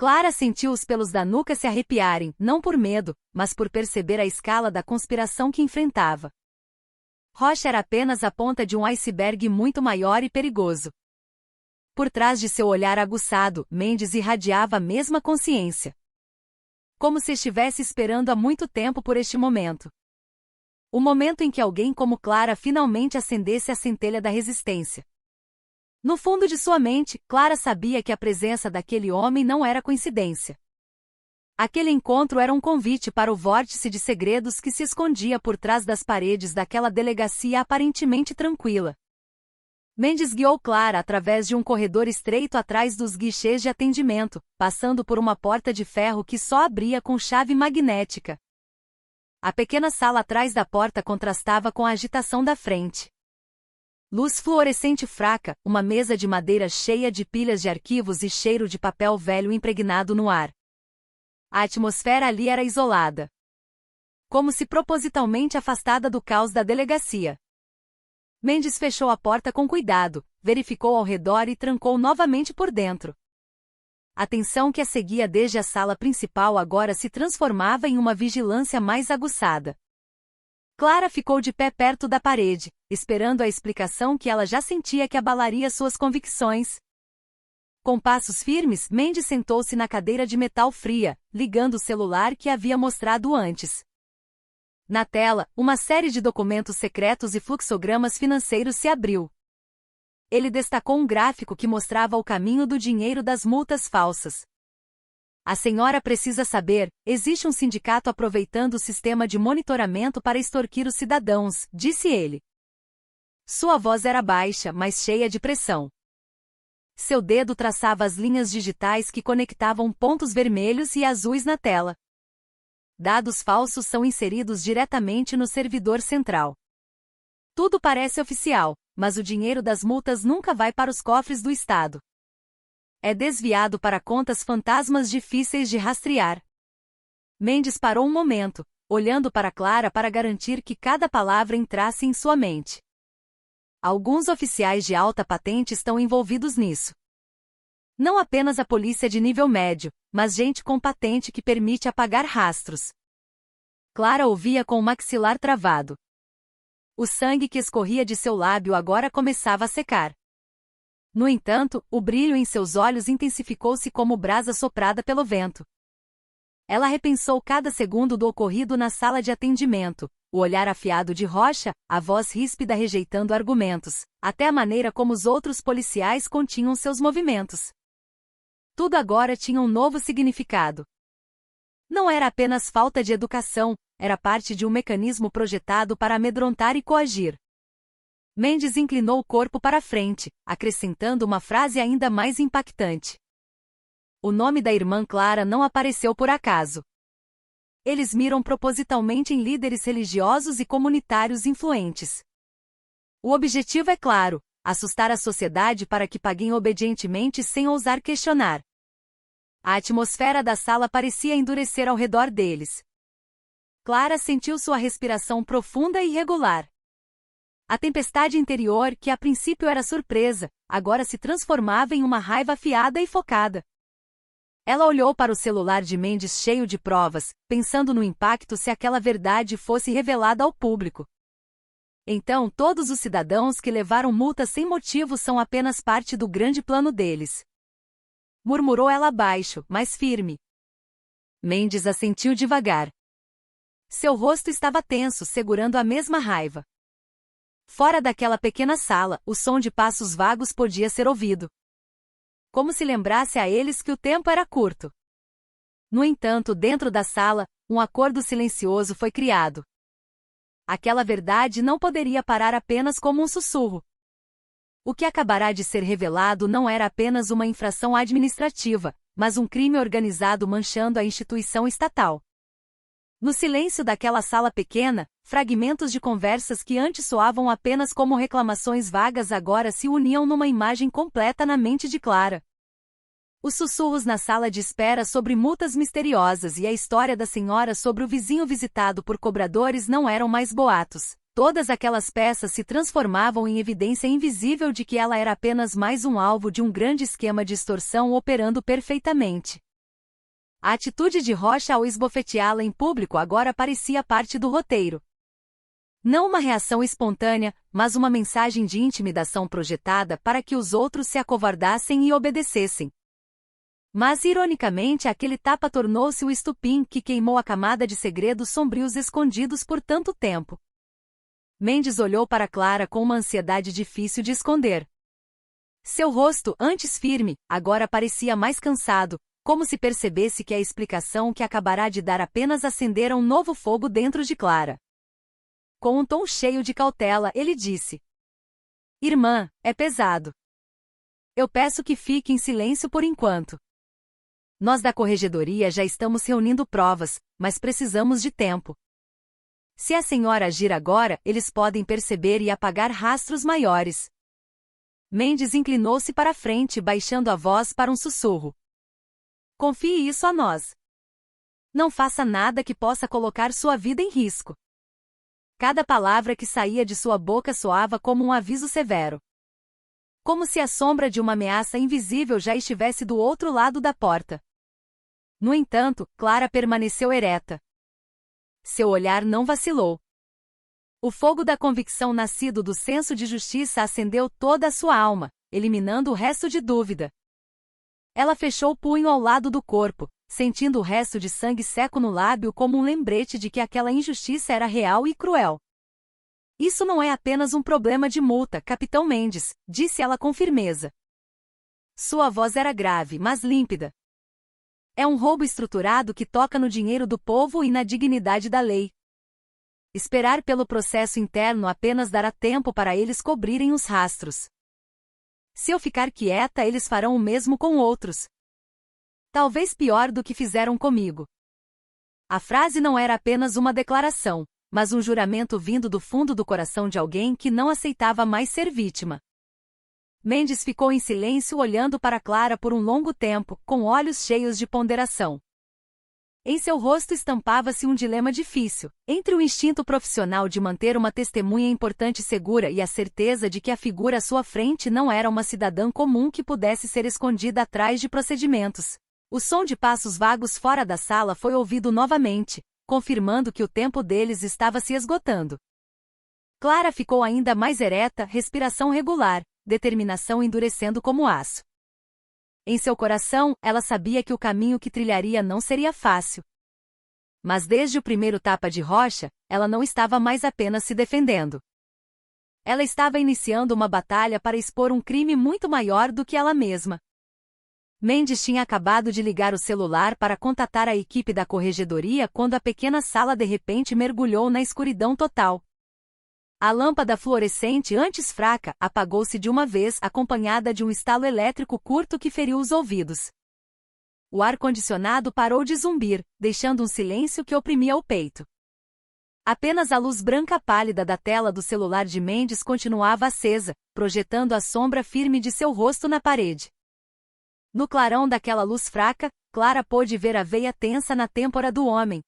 Clara sentiu os pelos da nuca se arrepiarem, não por medo, mas por perceber a escala da conspiração que enfrentava. Rocha era apenas a ponta de um iceberg muito maior e perigoso. Por trás de seu olhar aguçado, Mendes irradiava a mesma consciência. Como se estivesse esperando há muito tempo por este momento. O momento em que alguém como Clara finalmente acendesse a centelha da resistência. No fundo de sua mente, Clara sabia que a presença daquele homem não era coincidência. Aquele encontro era um convite para o vórtice de segredos que se escondia por trás das paredes daquela delegacia aparentemente tranquila. Mendes guiou Clara através de um corredor estreito atrás dos guichês de atendimento, passando por uma porta de ferro que só abria com chave magnética. A pequena sala atrás da porta contrastava com a agitação da frente. Luz fluorescente fraca, uma mesa de madeira cheia de pilhas de arquivos e cheiro de papel velho impregnado no ar. A atmosfera ali era isolada. Como se propositalmente afastada do caos da delegacia. Mendes fechou a porta com cuidado, verificou ao redor e trancou novamente por dentro. A tensão que a seguia desde a sala principal agora se transformava em uma vigilância mais aguçada. Clara ficou de pé perto da parede, esperando a explicação que ela já sentia que abalaria suas convicções. Com passos firmes, Mendes sentou-se na cadeira de metal fria, ligando o celular que havia mostrado antes. Na tela, uma série de documentos secretos e fluxogramas financeiros se abriu. Ele destacou um gráfico que mostrava o caminho do dinheiro das multas falsas. A senhora precisa saber, existe um sindicato aproveitando o sistema de monitoramento para extorquir os cidadãos, disse ele. Sua voz era baixa, mas cheia de pressão. Seu dedo traçava as linhas digitais que conectavam pontos vermelhos e azuis na tela. Dados falsos são inseridos diretamente no servidor central. Tudo parece oficial, mas o dinheiro das multas nunca vai para os cofres do Estado. É desviado para contas fantasmas difíceis de rastrear. Mendes parou um momento, olhando para Clara para garantir que cada palavra entrasse em sua mente. Alguns oficiais de alta patente estão envolvidos nisso. Não apenas a polícia de nível médio, mas gente com patente que permite apagar rastros. Clara ouvia com o maxilar travado. O sangue que escorria de seu lábio agora começava a secar. No entanto, o brilho em seus olhos intensificou-se como brasa soprada pelo vento. Ela repensou cada segundo do ocorrido na sala de atendimento, o olhar afiado de Rocha, a voz ríspida rejeitando argumentos, até a maneira como os outros policiais continham seus movimentos. Tudo agora tinha um novo significado. Não era apenas falta de educação, era parte de um mecanismo projetado para amedrontar e coagir. Mendes inclinou o corpo para frente, acrescentando uma frase ainda mais impactante. O nome da irmã Clara não apareceu por acaso. Eles miram propositalmente em líderes religiosos e comunitários influentes. O objetivo é claro: assustar a sociedade para que paguem obedientemente sem ousar questionar. A atmosfera da sala parecia endurecer ao redor deles. Clara sentiu sua respiração profunda e irregular. A tempestade interior, que a princípio era surpresa, agora se transformava em uma raiva afiada e focada. Ela olhou para o celular de Mendes cheio de provas, pensando no impacto se aquela verdade fosse revelada ao público. Então todos os cidadãos que levaram multa sem motivo são apenas parte do grande plano deles. Murmurou ela baixo, mas firme. Mendes assentiu devagar. Seu rosto estava tenso, segurando a mesma raiva. Fora daquela pequena sala, o som de passos vagos podia ser ouvido. Como se lembrasse a eles que o tempo era curto. No entanto, dentro da sala, um acordo silencioso foi criado. Aquela verdade não poderia parar apenas como um sussurro. O que acabará de ser revelado não era apenas uma infração administrativa, mas um crime organizado manchando a instituição estatal. No silêncio daquela sala pequena, fragmentos de conversas que antes soavam apenas como reclamações vagas agora se uniam numa imagem completa na mente de Clara. Os sussurros na sala de espera sobre multas misteriosas e a história da senhora sobre o vizinho visitado por cobradores não eram mais boatos. Todas aquelas peças se transformavam em evidência invisível de que ela era apenas mais um alvo de um grande esquema de extorsão operando perfeitamente. A atitude de Rocha ao esbofeteá-la em público agora parecia parte do roteiro. Não uma reação espontânea, mas uma mensagem de intimidação projetada para que os outros se acovardassem e obedecessem. Mas, ironicamente, aquele tapa tornou-se o estupim que queimou a camada de segredos sombrios escondidos por tanto tempo. Mendes olhou para Clara com uma ansiedade difícil de esconder. Seu rosto, antes firme, agora parecia mais cansado, como se percebesse que a explicação que acabará de dar apenas acendera um novo fogo dentro de Clara. Com um tom cheio de cautela, ele disse: Irmã, é pesado. Eu peço que fique em silêncio por enquanto. Nós da corregedoria já estamos reunindo provas, mas precisamos de tempo. Se a senhora agir agora, eles podem perceber e apagar rastros maiores. Mendes inclinou-se para frente, baixando a voz para um sussurro. Confie isso a nós. Não faça nada que possa colocar sua vida em risco. Cada palavra que saía de sua boca soava como um aviso severo. Como se a sombra de uma ameaça invisível já estivesse do outro lado da porta. No entanto, Clara permaneceu ereta. Seu olhar não vacilou. O fogo da convicção nascido do senso de justiça acendeu toda a sua alma, eliminando o resto de dúvida. Ela fechou o punho ao lado do corpo, sentindo o resto de sangue seco no lábio como um lembrete de que aquela injustiça era real e cruel. Isso não é apenas um problema de multa, Capitão Mendes, disse ela com firmeza. Sua voz era grave, mas límpida. É um roubo estruturado que toca no dinheiro do povo e na dignidade da lei. Esperar pelo processo interno apenas dará tempo para eles cobrirem os rastros. Se eu ficar quieta, eles farão o mesmo com outros. Talvez pior do que fizeram comigo. A frase não era apenas uma declaração, mas um juramento vindo do fundo do coração de alguém que não aceitava mais ser vítima. Mendes ficou em silêncio olhando para Clara por um longo tempo, com olhos cheios de ponderação. Em seu rosto estampava-se um dilema difícil, entre o instinto profissional de manter uma testemunha importante segura e a certeza de que a figura à sua frente não era uma cidadã comum que pudesse ser escondida atrás de procedimentos. O som de passos vagos fora da sala foi ouvido novamente, confirmando que o tempo deles estava se esgotando. Clara ficou ainda mais ereta, respiração regular, determinação endurecendo como aço. Em seu coração, ela sabia que o caminho que trilharia não seria fácil. Mas desde o primeiro tapa de rocha, ela não estava mais apenas se defendendo. Ela estava iniciando uma batalha para expor um crime muito maior do que ela mesma. Mendes tinha acabado de ligar o celular para contatar a equipe da corregedoria quando a pequena sala de repente mergulhou na escuridão total. A lâmpada fluorescente, antes fraca, apagou-se de uma vez, acompanhada de um estalo elétrico curto que feriu os ouvidos. O ar-condicionado parou de zumbir, deixando um silêncio que oprimia o peito. Apenas a luz branca pálida da tela do celular de Mendes continuava acesa, projetando a sombra firme de seu rosto na parede. No clarão daquela luz fraca, Clara pôde ver a veia tensa na têmpora do homem.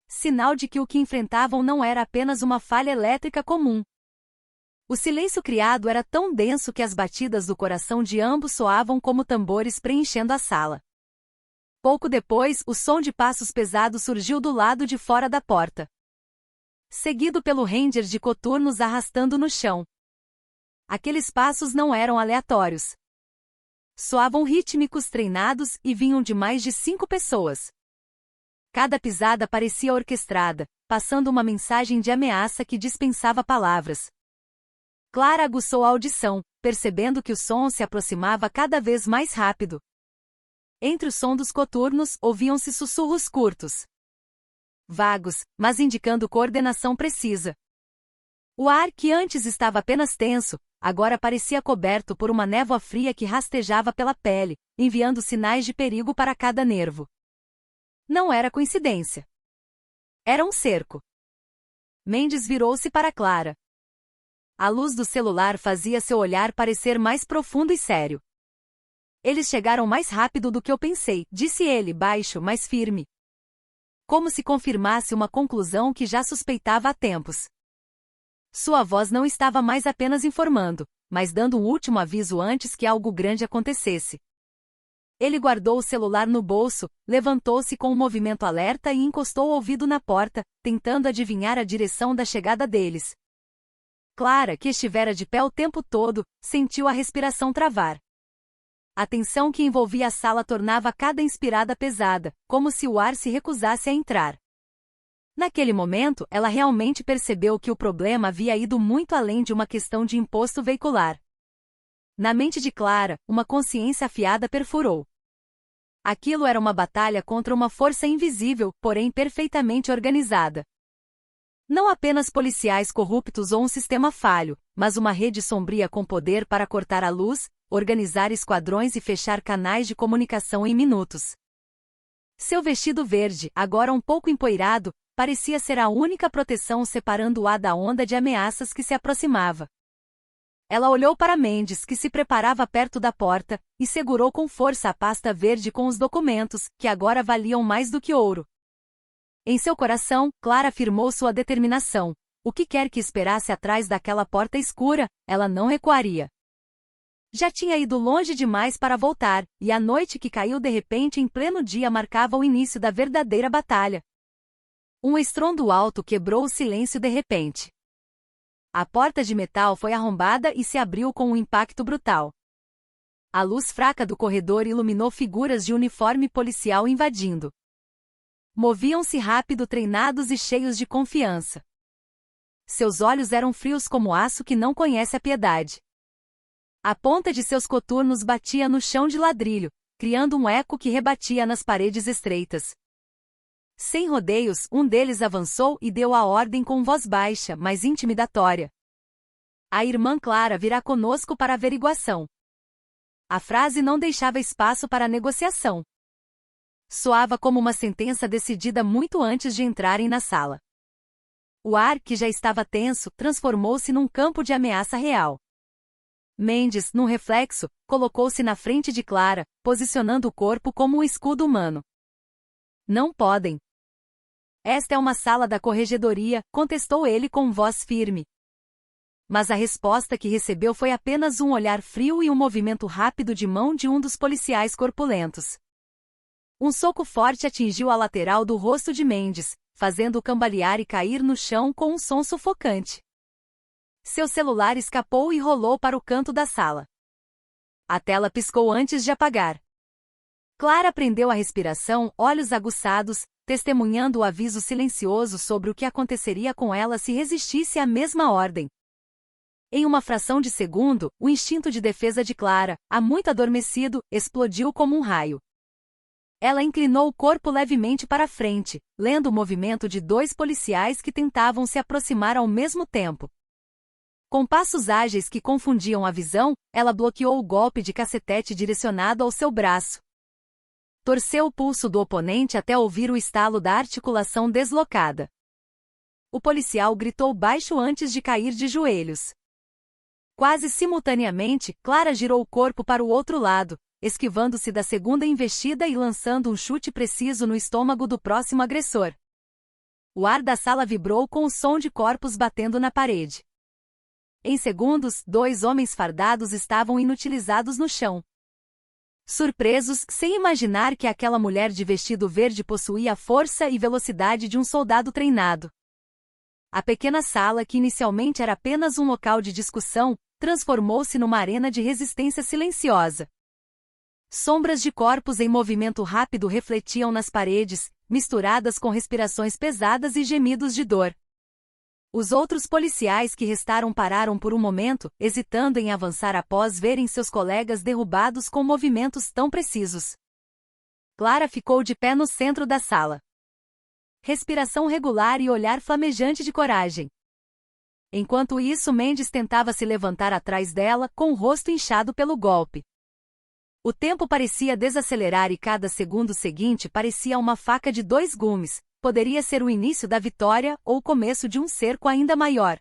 Sinal de que o que enfrentavam não era apenas uma falha elétrica comum. O silêncio criado era tão denso que as batidas do coração de ambos soavam como tambores preenchendo a sala. Pouco depois, o som de passos pesados surgiu do lado de fora da porta, seguido pelo ranger de coturnos arrastando no chão. Aqueles passos não eram aleatórios. Soavam rítmicos, treinados e vinham de mais de 5 pessoas. Cada pisada parecia orquestrada, passando uma mensagem de ameaça que dispensava palavras. Clara aguçou a audição, percebendo que o som se aproximava cada vez mais rápido. Entre o som dos coturnos, ouviam-se sussurros curtos, vagos, mas indicando coordenação precisa. O ar, que antes estava apenas tenso, agora parecia coberto por uma névoa fria que rastejava pela pele, enviando sinais de perigo para cada nervo. Não era coincidência. Era um cerco. Mendes virou-se para Clara. A luz do celular fazia seu olhar parecer mais profundo e sério. Eles chegaram mais rápido do que eu pensei, disse ele, baixo, mas firme. Como se confirmasse uma conclusão que já suspeitava há tempos. Sua voz não estava mais apenas informando, mas dando um último aviso antes que algo grande acontecesse. Ele guardou o celular no bolso, levantou-se com um movimento alerta e encostou o ouvido na porta, tentando adivinhar a direção da chegada deles. Clara, que estivera de pé o tempo todo, sentiu a respiração travar. A tensão que envolvia a sala tornava cada inspirada pesada, como se o ar se recusasse a entrar. Naquele momento, ela realmente percebeu que o problema havia ido muito além de uma questão de imposto veicular. Na mente de Clara, uma consciência afiada perfurou. Aquilo era uma batalha contra uma força invisível, porém perfeitamente organizada. Não apenas policiais corruptos ou um sistema falho, mas uma rede sombria com poder para cortar a luz, organizar esquadrões e fechar canais de comunicação em minutos. Seu vestido verde, agora um pouco empoeirado, parecia ser a única proteção separando-a da onda de ameaças que se aproximava. Ela olhou para Mendes, que se preparava perto da porta, e segurou com força a pasta verde com os documentos, que agora valiam mais do que ouro. Em seu coração, Clara afirmou sua determinação. O que quer que esperasse atrás daquela porta escura, ela não recuaria. Já tinha ido longe demais para voltar, e a noite que caiu de repente em pleno dia marcava o início da verdadeira batalha. Um estrondo alto quebrou o silêncio de repente. A porta de metal foi arrombada e se abriu com um impacto brutal. A luz fraca do corredor iluminou figuras de uniforme policial invadindo. Moviam-se rápido, treinados e cheios de confiança. Seus olhos eram frios como aço que não conhece a piedade. A ponta de seus coturnos batia no chão de ladrilho, criando um eco que rebatia nas paredes estreitas. Sem rodeios, um deles avançou e deu a ordem com voz baixa, mas intimidatória. A irmã Clara virá conosco para averiguação. A frase não deixava espaço para negociação. Soava como uma sentença decidida muito antes de entrarem na sala. O ar, que já estava tenso, transformou-se num campo de ameaça real. Mendes, num reflexo, colocou-se na frente de Clara, posicionando o corpo como um escudo humano. Não podem. Esta é uma sala da corregedoria, contestou ele com voz firme. Mas a resposta que recebeu foi apenas um olhar frio e um movimento rápido de mão de um dos policiais corpulentos. Um soco forte atingiu a lateral do rosto de Mendes, fazendo-o cambalear e cair no chão com um som sufocante. Seu celular escapou e rolou para o canto da sala. A tela piscou antes de apagar. Clara prendeu a respiração, olhos aguçados, testemunhando o aviso silencioso sobre o que aconteceria com ela se resistisse à mesma ordem. Em uma fração de segundo, o instinto de defesa de Clara, há muito adormecido, explodiu como um raio. Ela inclinou o corpo levemente para frente, lendo o movimento de dois policiais que tentavam se aproximar ao mesmo tempo. Com passos ágeis que confundiam a visão, ela bloqueou o golpe de cacetete direcionado ao seu braço. Torceu o pulso do oponente até ouvir o estalo da articulação deslocada. O policial gritou baixo antes de cair de joelhos. Quase simultaneamente, Clara girou o corpo para o outro lado, esquivando-se da segunda investida e lançando um chute preciso no estômago do próximo agressor. O ar da sala vibrou com o som de corpos batendo na parede. Em segundos, dois homens fardados estavam inutilizados no chão. Surpresos, sem imaginar que aquela mulher de vestido verde possuía a força e velocidade de um soldado treinado. A pequena sala, que inicialmente era apenas um local de discussão, transformou-se numa arena de resistência silenciosa. Sombras de corpos em movimento rápido refletiam nas paredes, misturadas com respirações pesadas e gemidos de dor. Os outros policiais que restaram pararam por um momento, hesitando em avançar após verem seus colegas derrubados com movimentos tão precisos. Clara ficou de pé no centro da sala. Respiração regular e olhar flamejante de coragem. Enquanto isso, Mendes tentava se levantar atrás dela, com o rosto inchado pelo golpe. O tempo parecia desacelerar e cada segundo seguinte parecia uma faca de dois gumes. Poderia ser o início da vitória ou o começo de um cerco ainda maior.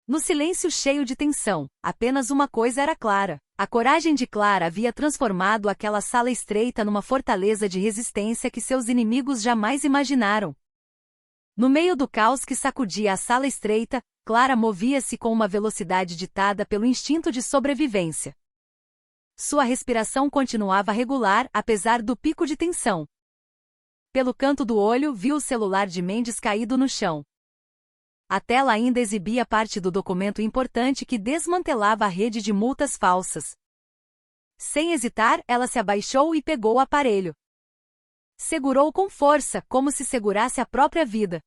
No silêncio cheio de tensão, apenas uma coisa era clara. A coragem de Clara havia transformado aquela sala estreita numa fortaleza de resistência que seus inimigos jamais imaginaram. No meio do caos que sacudia a sala estreita, Clara movia-se com uma velocidade ditada pelo instinto de sobrevivência. Sua respiração continuava regular, apesar do pico de tensão. Pelo canto do olho, viu o celular de Mendes caído no chão. A tela ainda exibia parte do documento importante que desmantelava a rede de multas falsas. Sem hesitar, ela se abaixou e pegou o aparelho. Segurou com força, como se segurasse a própria vida.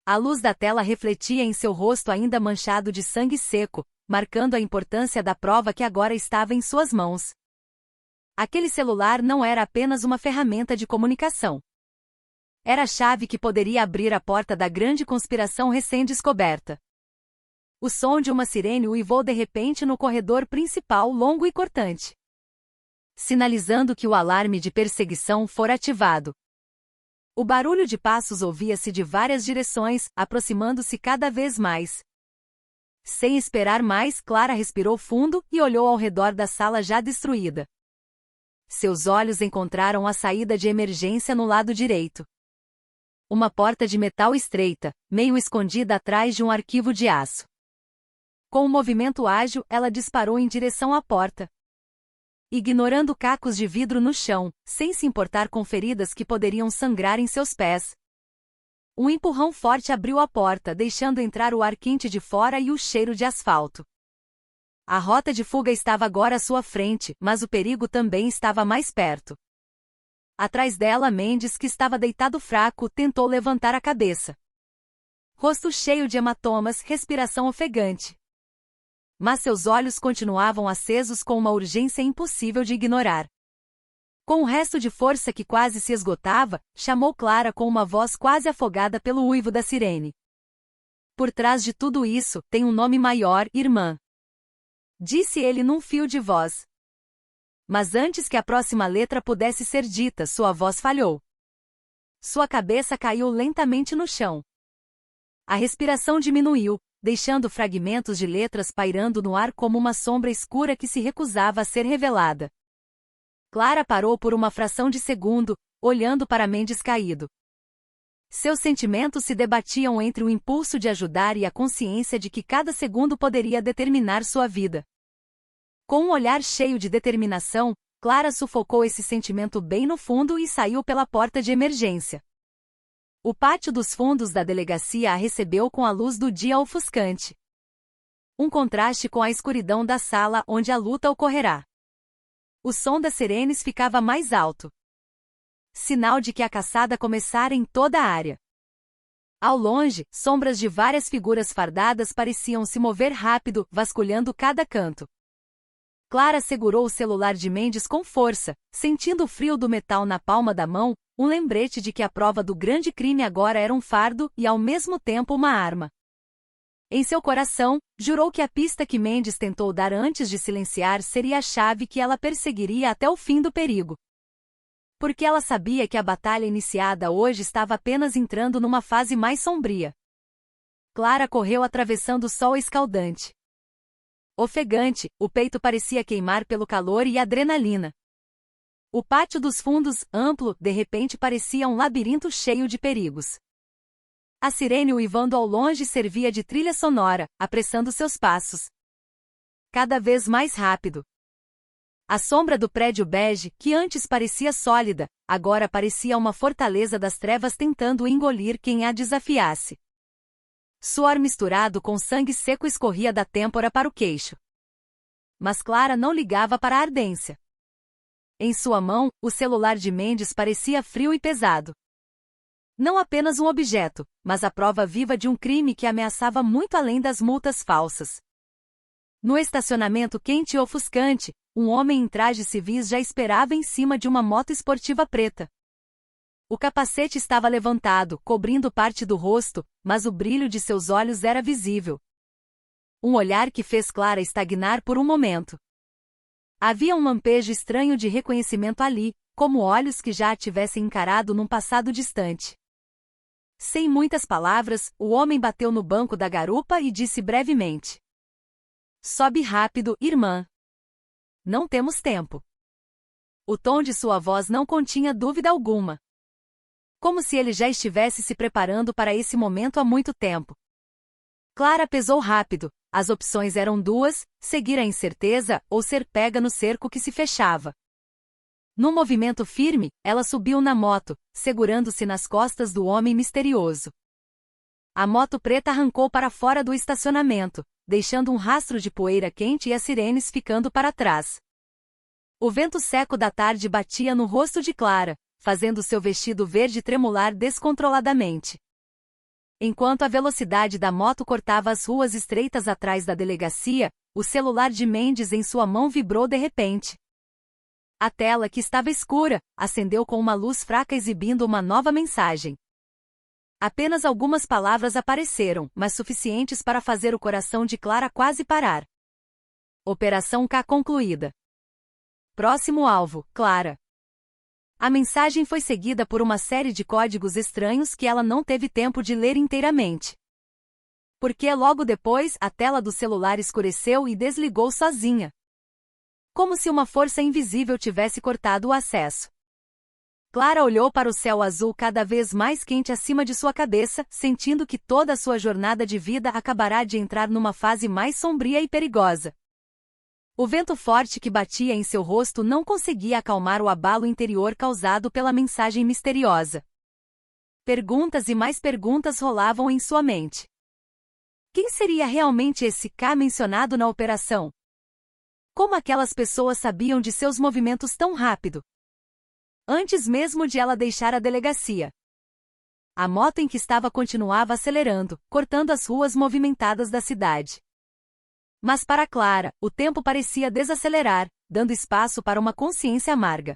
A luz da tela refletia em seu rosto ainda manchado de sangue seco, marcando a importância da prova que agora estava em suas mãos. Aquele celular não era apenas uma ferramenta de comunicação. Era a chave que poderia abrir a porta da grande conspiração recém-descoberta. O som de uma sirene uivou de repente no corredor principal longo e cortante, sinalizando que o alarme de perseguição fora ativado. O barulho de passos ouvia-se de várias direções, aproximando-se cada vez mais. Sem esperar mais, Clara respirou fundo e olhou ao redor da sala já destruída. Seus olhos encontraram a saída de emergência no lado direito. Uma porta de metal estreita, meio escondida atrás de um arquivo de aço. Com um movimento ágil, ela disparou em direção à porta, ignorando cacos de vidro no chão, sem se importar com feridas que poderiam sangrar em seus pés. Um empurrão forte abriu a porta, deixando entrar o ar quente de fora e o cheiro de asfalto. A rota de fuga estava agora à sua frente, mas o perigo também estava mais perto. Atrás dela, Mendes, que estava deitado fraco, tentou levantar a cabeça. Rosto cheio de hematomas, respiração ofegante. Mas seus olhos continuavam acesos com uma urgência impossível de ignorar. Com o resto de força que quase se esgotava, chamou Clara com uma voz quase afogada pelo uivo da sirene. Por trás de tudo isso, tem um nome maior, irmã. Disse ele num fio de voz. Mas antes que a próxima letra pudesse ser dita, sua voz falhou. Sua cabeça caiu lentamente no chão. A respiração diminuiu, deixando fragmentos de letras pairando no ar como uma sombra escura que se recusava a ser revelada. Clara parou por uma fração de segundo, olhando para Mendes caído. Seus sentimentos se debatiam entre o impulso de ajudar e a consciência de que cada segundo poderia determinar sua vida. Com um olhar cheio de determinação, Clara sufocou esse sentimento bem no fundo e saiu pela porta de emergência. O pátio dos fundos da delegacia a recebeu com a luz do dia ofuscante. Um contraste com a escuridão da sala onde a luta ocorrerá. O som das sirenes ficava mais alto. sinal de que a caçada começara em toda a área. Ao longe, sombras de várias figuras fardadas pareciam se mover rápido, vasculhando cada canto. Clara segurou o celular de Mendes com força, sentindo o frio do metal na palma da mão, um lembrete de que a prova do grande crime agora era um fardo e ao mesmo tempo uma arma. Em seu coração, jurou que a pista que Mendes tentou dar antes de silenciar seria a chave que ela perseguiria até o fim do perigo. Porque ela sabia que a batalha iniciada hoje estava apenas entrando numa fase mais sombria. Clara correu atravessando o sol escaldante. Ofegante, o peito parecia queimar pelo calor e adrenalina. O pátio dos fundos, amplo, de repente parecia um labirinto cheio de perigos. A sirene uivando ao longe servia de trilha sonora, apressando seus passos. Cada vez mais rápido. A sombra do prédio bege, que antes parecia sólida, agora parecia uma fortaleza das trevas tentando engolir quem a desafiasse. Suor misturado com sangue seco escorria da têmpora para o queixo. Mas Clara não ligava para a ardência. Em sua mão, o celular de Mendes parecia frio e pesado. Não apenas um objeto, mas a prova viva de um crime que ameaçava muito além das multas falsas. No estacionamento quente e ofuscante, um homem em trajes civis já esperava em cima de uma moto esportiva preta. O capacete estava levantado, cobrindo parte do rosto, mas o brilho de seus olhos era visível. Um olhar que fez Clara estagnar por um momento. Havia um lampejo estranho de reconhecimento ali, como olhos que já a tivessem encarado num passado distante. Sem muitas palavras, o homem bateu no banco da garupa e disse brevemente: "Sobe rápido, irmã. Não temos tempo." O tom de sua voz não continha dúvida alguma. Como se ele já estivesse se preparando para esse momento há muito tempo. Clara pesou rápido, as opções eram duas, seguir a incerteza ou ser pega no cerco que se fechava. Num movimento firme, ela subiu na moto, segurando-se nas costas do homem misterioso. A moto preta arrancou para fora do estacionamento, deixando um rastro de poeira quente e as sirenes ficando para trás. O vento seco da tarde batia no rosto de Clara, fazendo seu vestido verde tremular descontroladamente. Enquanto a velocidade da moto cortava as ruas estreitas atrás da delegacia, o celular de Mendes em sua mão vibrou de repente. A tela, que estava escura, acendeu com uma luz fraca exibindo uma nova mensagem. Apenas algumas palavras apareceram, mas suficientes para fazer o coração de Clara quase parar. Operação K concluída. Próximo alvo, Clara. A mensagem foi seguida por uma série de códigos estranhos que ela não teve tempo de ler inteiramente. Porque logo depois, a tela do celular escureceu e desligou sozinha. Como se uma força invisível tivesse cortado o acesso. Clara olhou para o céu azul cada vez mais quente acima de sua cabeça, sentindo que toda a sua jornada de vida acabará de entrar numa fase mais sombria e perigosa. O vento forte que batia em seu rosto não conseguia acalmar o abalo interior causado pela mensagem misteriosa. Perguntas e mais perguntas rolavam em sua mente. Quem seria realmente esse K mencionado na operação? Como aquelas pessoas sabiam de seus movimentos tão rápido? Antes mesmo de ela deixar a delegacia. A moto em que estava continuava acelerando, cortando as ruas movimentadas da cidade. Mas para Clara, o tempo parecia desacelerar, dando espaço para uma consciência amarga.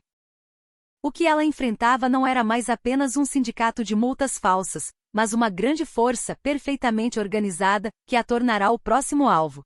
O que ela enfrentava não era mais apenas um sindicato de multas falsas, mas uma grande força perfeitamente organizada, que a tornará o próximo alvo.